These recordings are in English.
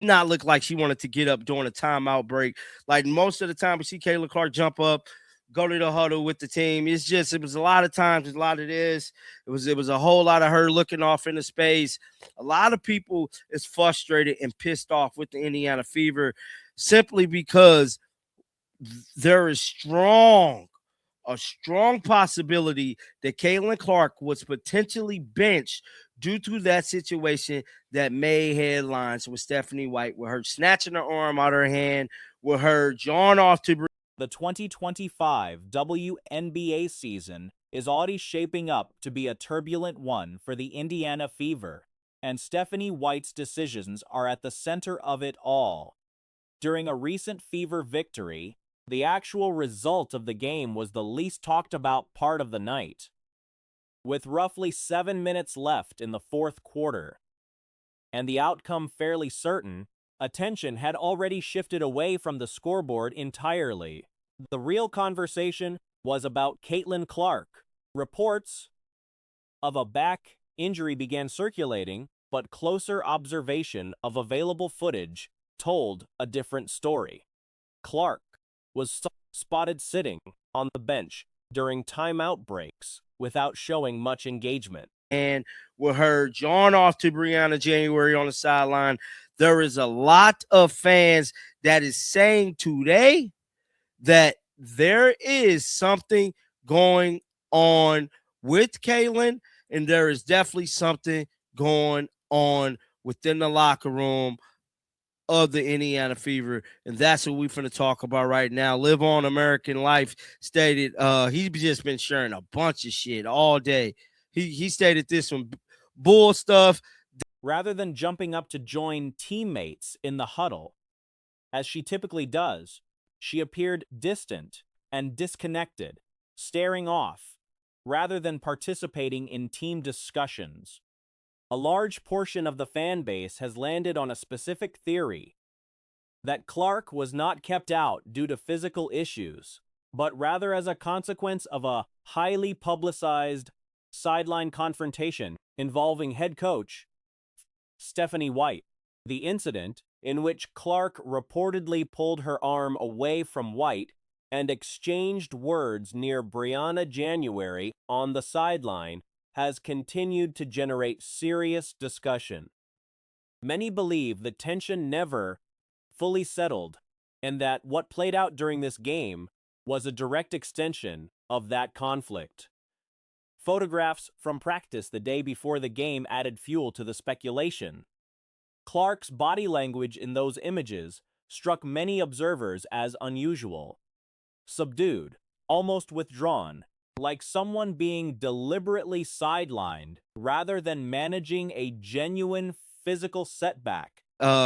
not look like she wanted to get up during a timeout break. Like most of the time, we see Caitlin Clark jump up, go to the huddle with the team. It was a lot of times, a lot of this. It was a whole lot of her looking off into space. A lot of people is frustrated and pissed off with the Indiana Fever simply because there is a strong possibility that Caitlin Clark was potentially benched due to that situation that made headlines with Stephanie White, with her snatching her arm out of her hand, with her jawing off to The 2025 WNBA season is already shaping up to be a turbulent one for the Indiana Fever, and Stephanie White's decisions are at the center of it all. During a recent Fever victory, the actual result of the game was the least talked about part of the night. With roughly 7 minutes left in the fourth quarter, and the outcome fairly certain, attention had already shifted away from the scoreboard entirely. The real conversation was about Caitlin Clark. Reports of a back injury began circulating, but closer observation of available footage told a different story. Clark was spotted sitting on the bench during timeout breaks without showing much engagement. and with her jawing off to Brianna January on the sideline. There is a lot of fans that is saying today that there is something going on with Kaylin, and there is definitely something going on within the locker room of the Indiana Fever, and that's what we're going to talk about right now. Live On American Life stated he's just been sharing a bunch of shit all day. He stated this one bull stuff. Rather than jumping up to join teammates in the huddle, as she typically does, she appeared distant and disconnected, staring off, rather than participating in team discussions. A large portion of the fan base has landed on a specific theory that Clark was not kept out due to physical issues, but rather as a consequence of a highly publicized sideline confrontation involving head coach Stephanie White. The incident, in which Clark reportedly pulled her arm away from White and exchanged words near Brianna January on the sideline, has continued to generate serious discussion. Many believe the tension never fully settled, and that what played out during this game was a direct extension of that conflict. Photographs from practice the day before the game added fuel to the speculation. Clark's body language in those images struck many observers as unusual. Subdued, almost withdrawn, like someone being deliberately sidelined rather than managing a genuine physical setback.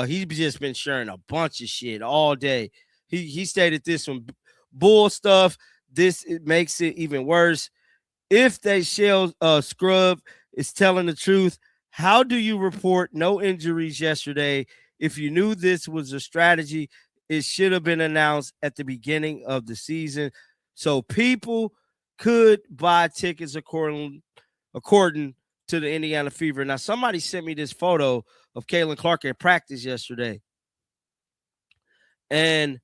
He's just been sharing a bunch of shit all day. He stated this one bull stuff. It makes it even worse. If they shell scrub is telling the truth, how do you report no injuries yesterday? If you knew this was a strategy, it should have been announced at the beginning of the season, so people could buy tickets according to the Indiana Fever. Now, somebody sent me this photo of Caitlin Clark at practice yesterday, and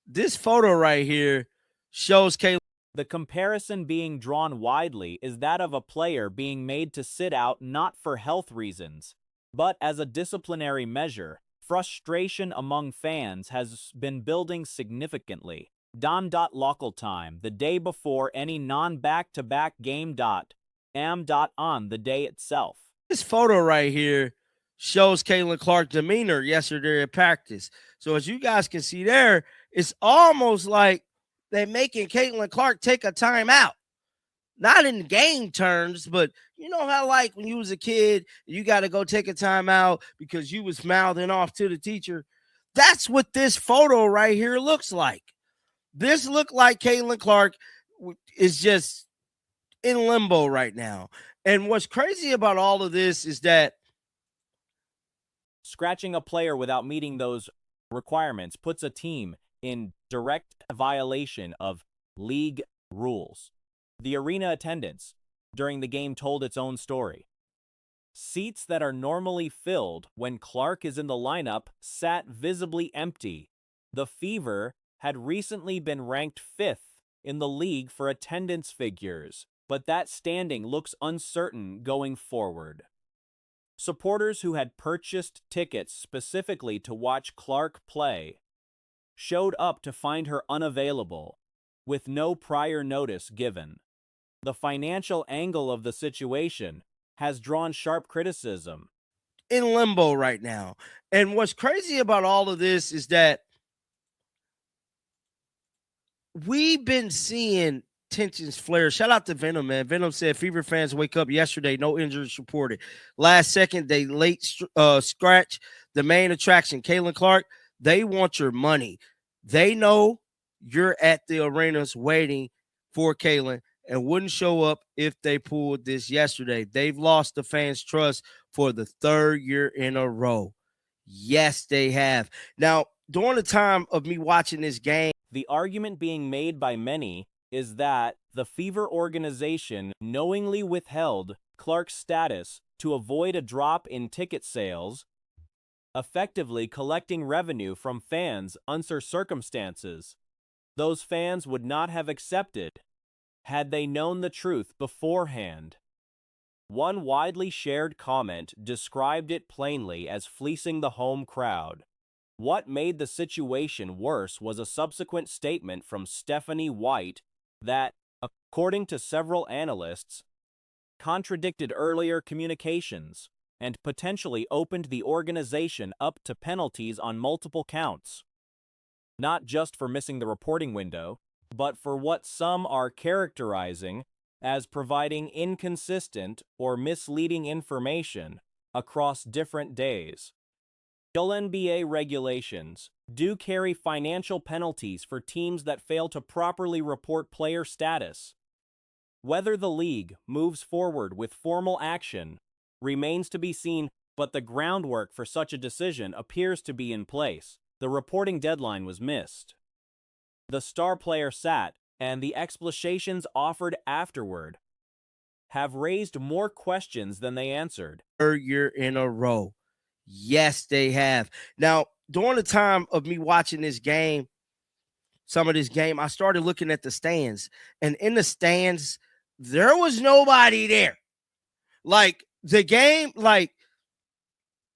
this photo right here shows Caitlin. The comparison being drawn widely is that of a player being made to sit out not for health reasons, but as a disciplinary measure. Frustration among fans has been building significantly. Local time, the day before any non-back-to-back game. On the day itself. This photo right here shows Caitlin Clark demeanor yesterday at practice. So as you guys can see there, it's almost like they're making Caitlin Clark take a timeout. Not in game terms, but you know how like when you was a kid, you got to go take a timeout because you was mouthing off to the teacher. That's what this photo right here looks like. This looked like Caitlin Clark is just in limbo right now. And what's crazy about all of this is that scratching a player without meeting those requirements puts a team in direct violation of league rules. The arena attendance during the game told its own story. Seats that are normally filled when Clark is in the lineup sat visibly empty. The Fever had recently been ranked 5th in the league for attendance figures, but that standing looks uncertain going forward. Supporters who had purchased tickets specifically to watch Clark play showed up to find her unavailable, with no prior notice given. The financial angle of the situation has drawn sharp criticism. In limbo right now. And what's crazy about all of this is that we've been seeing tensions flare. Shout out to Venom, man. Venom said Fever fans wake up yesterday, no injuries reported. Last second, they late scratch the main attraction, Caitlin Clark. They want your money. They know you're at the arenas waiting for Caitlin and wouldn't show up if they pulled this yesterday. They've lost the fans' trust for the third year in a row. Yes, they have. Now, during the time of me watching this game, The argument being made by many is that the Fever organization knowingly withheld Clark's status to avoid a drop in ticket sales, effectively collecting revenue from fans under circumstances those fans would not have accepted had they known the truth beforehand. One widely shared comment described it plainly as fleecing the home crowd. What made the situation worse was a subsequent statement from Stephanie White that, according to several analysts, contradicted earlier communications and potentially opened the organization up to penalties on multiple counts. Not just for missing the reporting window, but for what some are characterizing as providing inconsistent or misleading information across different days. WNBA regulations do carry financial penalties for teams that fail to properly report player status. Whether the league moves forward with formal action remains to be seen, but the groundwork for such a decision appears to be in place. The reporting deadline was missed. The star player sat, and the explanations offered afterward have raised more questions than they answered. third year in a row. Yes, they have. Now, during the time of me watching this game, some of this game, I started looking at the stands, and in the stands, there was nobody there. Like the game, like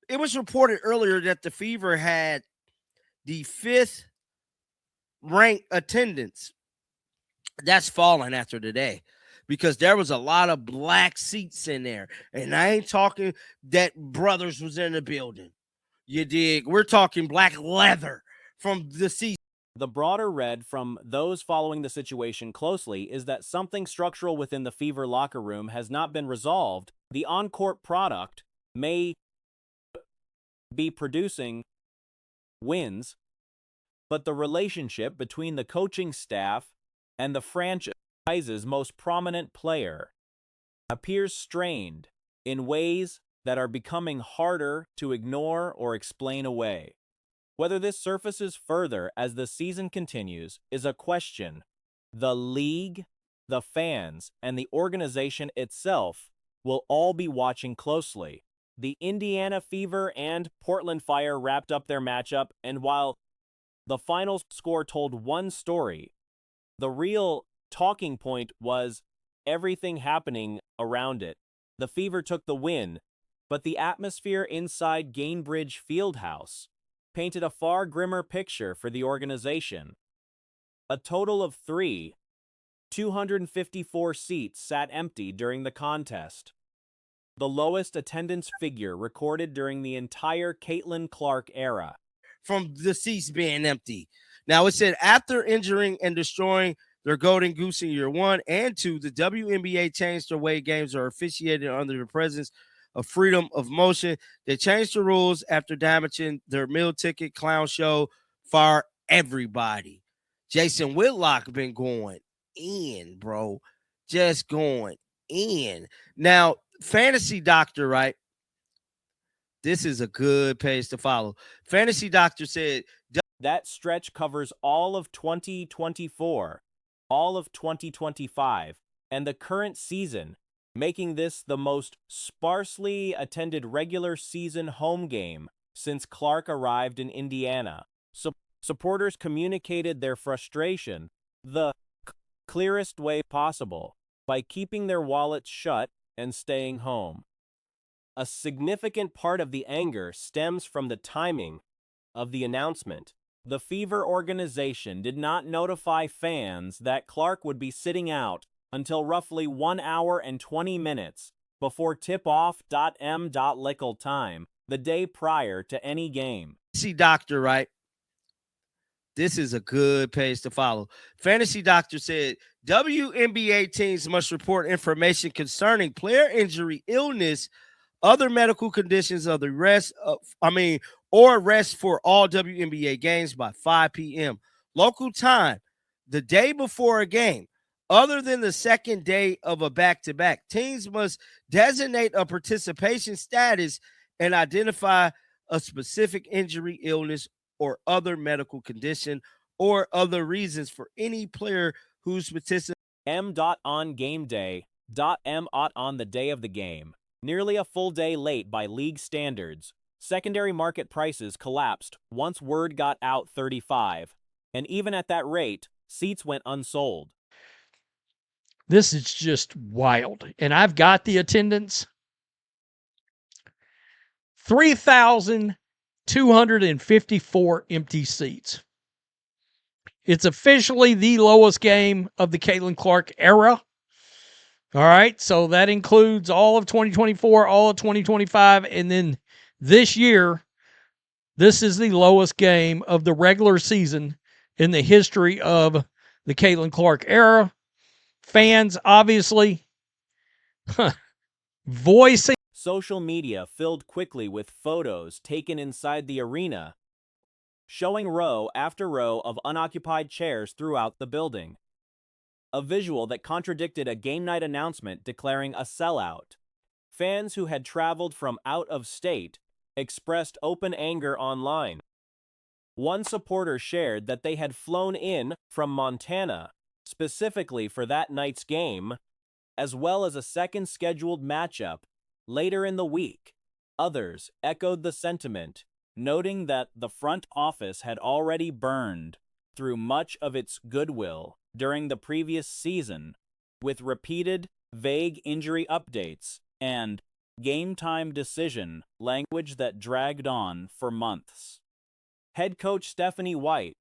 it was reported earlier that the Fever had the 5th ranked attendance. That's fallen after today because there was a lot of black seats in there. And I ain't talking that Brothers was in the building. You dig? We're talking black leather from the seats. The broader read from those following the situation closely is that something structural within the Fever locker room has not been resolved. The on-court product may be producing wins, but the relationship between the coaching staff and the franchise's most prominent player appears strained in ways that are becoming harder to ignore or explain away. Whether this surfaces further as the season continues is a question the league, the fans, and the organization itself will all be watching closely. The Indiana Fever and Portland Fire wrapped up their matchup, and while the final score told one story, the real talking point was everything happening around it. The Fever took the win, but the atmosphere inside Gainbridge Fieldhouse painted a far grimmer picture for the organization. A total of 254 seats sat empty during the contest, the lowest attendance figure recorded during the entire Caitlin Clark era. From the seats being empty. Now it said after injuring and destroying their golden goose in year 1 and 2, the WNBA changed their way games are officiated under the presence of freedom of motion. They changed the rules after damaging their meal ticket clown show for everybody. Jason Whitlock been going in, bro. Just going in. Now, Fantasy Doctor, right? This is a good page to follow. Fantasy Doctor said that stretch covers all of 2024, all of 2025, and the current season, making this the most sparsely attended regular season home game since Clark arrived in Indiana. Supporters communicated their frustration the clearest way possible by keeping their wallets shut and staying home. A significant part of the anger stems from the timing of the announcement. The Fever organization did not notify fans that Clark would be sitting out until roughly 1 hour and 20 minutes before tip-off.m. local time the day prior to any game. See, doctor, right? This is a good page to follow. Fantasy Doctor said WNBA teams must report information concerning player injury, illness, other medical conditions of the rest of, or rest for all WNBA games by 5 p.m. local time, the day before a game. Other than the second day of a back-to-back, teams must designate a participation status and identify a specific injury, illness, or other medical condition or other reasons for any player who's participating. M. on game day. M. on the day of the game. Nearly a full day late by league standards. Secondary market prices collapsed once word got out 35, and even at that rate, seats went unsold. This is just wild. And I've got the attendance. 3,254 empty seats. It's officially the lowest game of the Caitlin Clark era. All right, so that includes all of 2024, all of 2025, and then this year, this is the lowest game of the regular season in the history of the Caitlin Clark era. Fans, obviously, voicing. Social media filled quickly with photos taken inside the arena, showing row after row of unoccupied chairs throughout the building. A visual that contradicted a game night announcement declaring a sellout. Fans who had traveled from out of state expressed open anger online. One supporter shared that they had flown in from Montana specifically for that night's game, as well as a second scheduled matchup later in the week. Others echoed the sentiment, noting that the front office had already burned through much of its goodwill during the previous season, with repeated, vague injury updates and game time decision language that dragged on for months. Head coach Stephanie White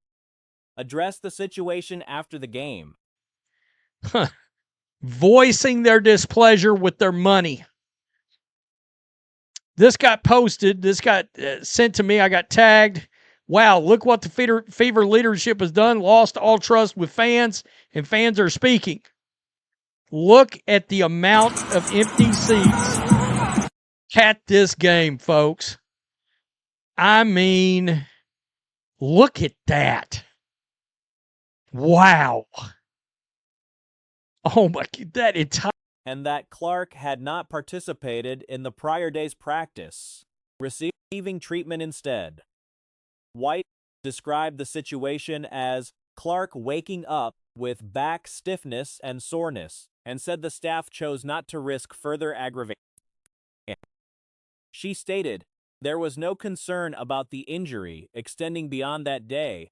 addressed the situation after the game, voicing their displeasure with their money. This got posted. This got sent to me. I got tagged. Wow, look what the Fever leadership has done. Lost all trust with fans, and fans are speaking. Look at the amount of empty seats at this game, folks. I mean, look at that. Wow. Oh my God, that entire. and that Clark had not participated in the prior day's practice, receiving treatment instead. White described the situation as Clark waking up with back stiffness and soreness, and said the staff chose not to risk further aggravation. She stated there was no concern about the injury extending beyond that day.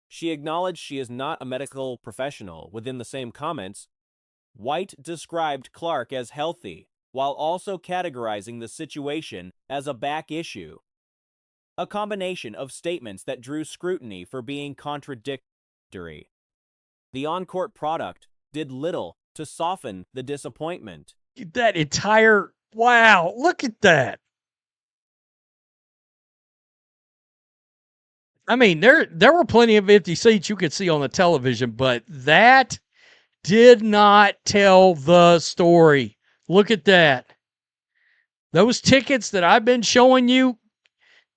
She acknowledged she is not a medical professional. Within the same comments, White described Clark as healthy, while also categorizing the situation as a back issue. A combination of statements that drew scrutiny for being contradictory. The on-court product did little to soften the disappointment. That entire, wow, look at that. I mean, there were plenty of empty seats you could see on the television, but that did not tell the story. Look at that. Those tickets that I've been showing you,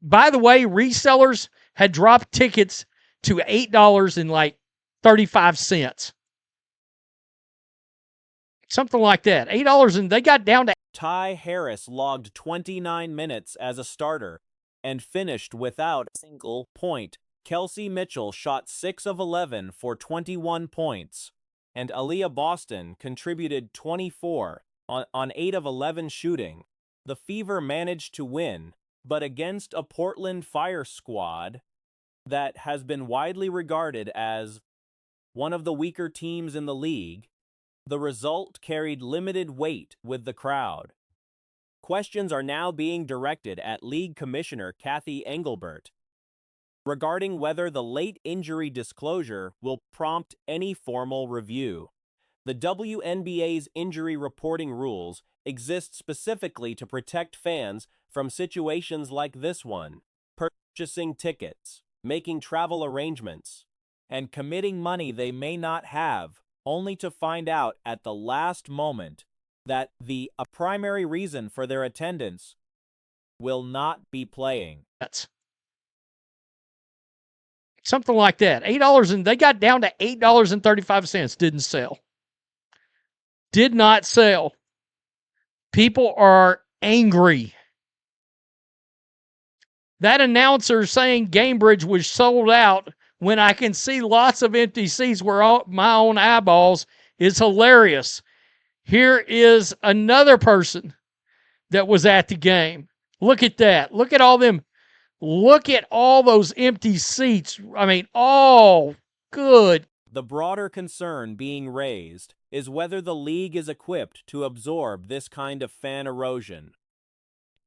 by the way, resellers had dropped tickets to $8 and like 35 cents. Something like that. $8, and they got down to. Ty Harris logged 29 minutes as a starter and finished without a single point. Kelsey Mitchell shot 6 of 11 for 21 points. and Aaliyah Boston contributed 24 on 8 of 11 shooting. The Fever managed to win, but against a Portland Fire squad that has been widely regarded as one of the weaker teams in the league, the result carried limited weight with the crowd. Questions are now being directed at League Commissioner Kathy Engelbert regarding whether the late injury disclosure will prompt any formal review. The WNBA's injury reporting rules exist specifically to protect fans from situations like this one: purchasing tickets, making travel arrangements, and committing money they may not have, only to find out at the last moment that a primary reason for their attendance will not be playing. That's something like that. $8, and they got down to $8.35. Didn't sell. Did not sell. People are angry. That announcer saying Gamebridge was sold out when I can see lots of empty seats where my own eyeballs is hilarious. Here is another person that was at the game. Look at that. Look at all them. Look at all those empty seats. I mean, all good. The broader concern being raised is whether the league is equipped to absorb this kind of fan erosion.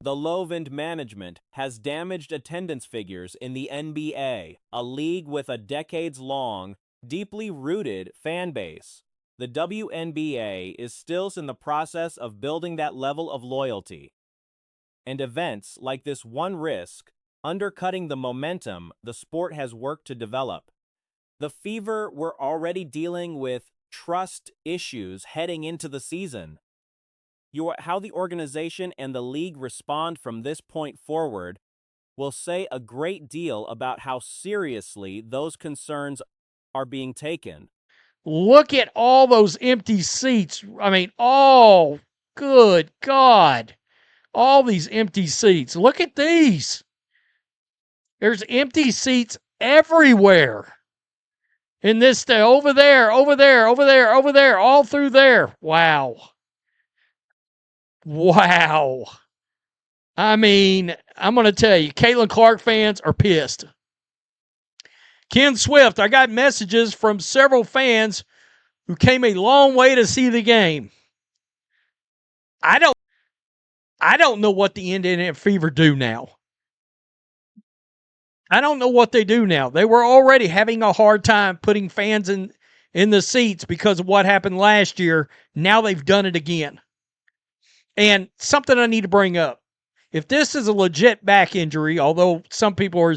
The Lovind management has damaged attendance figures in the NBA, a league with a decades-long, deeply rooted fan base. The WNBA is still in the process of building that level of loyalty. And events like this one risk undercutting the momentum the sport has worked to develop. The Fever were already dealing with trust issues heading into the season. How the organization and the league respond from this point forward will say a great deal about how seriously those concerns are being taken. Look at all those empty seats. I mean, all good God. All these empty seats. Look at these. There's empty seats everywhere. In this day, over there, over there, over there, over there, all through there. Wow. Wow. I mean, I'm going to tell you, Caitlin Clark fans are pissed. Ken Swift, I got messages from several fans who came a long way to see the game. I don't know what the Indiana Fever do now. I don't know what they do now. They were already having a hard time putting fans in the seats because of what happened last year. Now they've done it again. And something I need to bring up. If this is a legit back injury, although some people are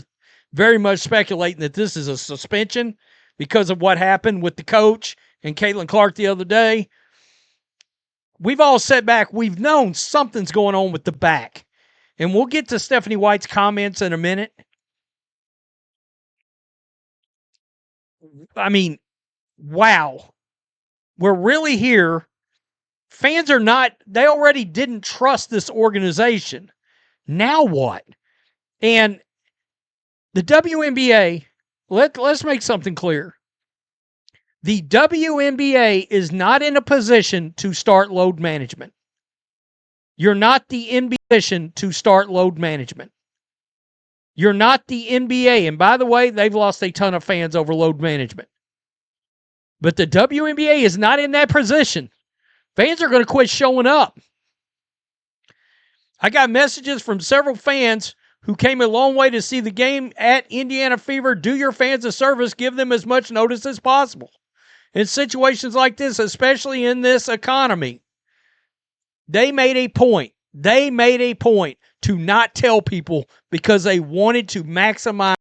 very much speculating that this is a suspension because of what happened with the coach and Caitlin Clark the other day, we've all sat back. We've known something's going on with the back. And we'll get to Stephanie White's comments in a minute. I mean, wow. We're really here. Fans are not, they already didn't trust this organization. Now what? And the WNBA, let's make something clear. The WNBA is not in a position to start load management. You're not the NBA position to start load management. You're not the NBA. And by the way, they've lost a ton of fans over load management. But the WNBA is not in that position. Fans are going to quit showing up. I got messages from several fans who came a long way to see the game at Indiana Fever. Do your fans a service. Give them as much notice as possible. In situations like this, especially in this economy, they made a point. They made a point to not tell people because they wanted to maximize